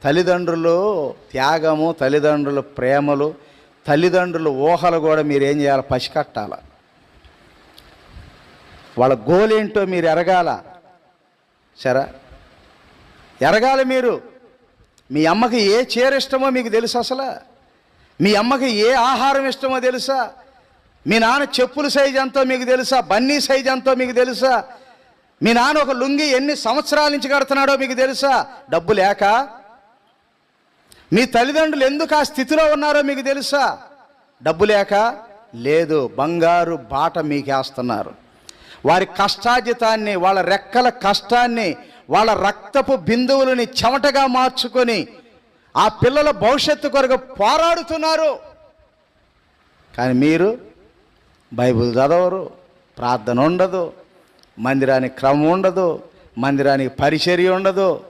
తల్లిదండ్రులు త్యాగము, తల్లిదండ్రుల ప్రేమలు, తల్లిదండ్రుల ఊహలు కూడా మీరు ఏం చేయాలి? పసికట్టాల. వాళ్ళ గోల్ ఏంటో మీరు ఎరగాల. సరే, ఎరగాలి మీరు. మీ అమ్మకి ఏ చీర ఇష్టమో మీకు తెలుసు? అసలు మీ అమ్మకి ఏ ఆహారం ఇష్టమో తెలుసా? మీ నాన్న చెప్పుల సైజు ఎంతో మీకు తెలుసా? బన్నీ సైజు ఎంతో మీకు తెలుసా? మీ నాన్న ఒక లుంగి ఎన్ని సంవత్సరాల నుంచి కడుతున్నాడో మీకు తెలుసా? డబ్బు లేక. మీ తల్లిదండ్రులు ఎందుకు ఆ స్థితిలో ఉన్నారో మీకు తెలుసా? డబ్బు లేక లేదు, బంగారు బాట మీకేస్తున్నారు. వారి కష్టార్జితాన్ని, వాళ్ళ రెక్కల కష్టాన్ని, వాళ్ళ రక్తపు బిందువులని చెమటగా మార్చుకొని ఆ పిల్లల భవిష్యత్తు కొరకు పోరాడుతున్నారు. కానీ మీరు బైబిల్ చదవరు, ప్రార్థన ఉండదు, మందిరానికి క్రమం ఉండదు, మందిరానికి పరిచర్య ఉండదు.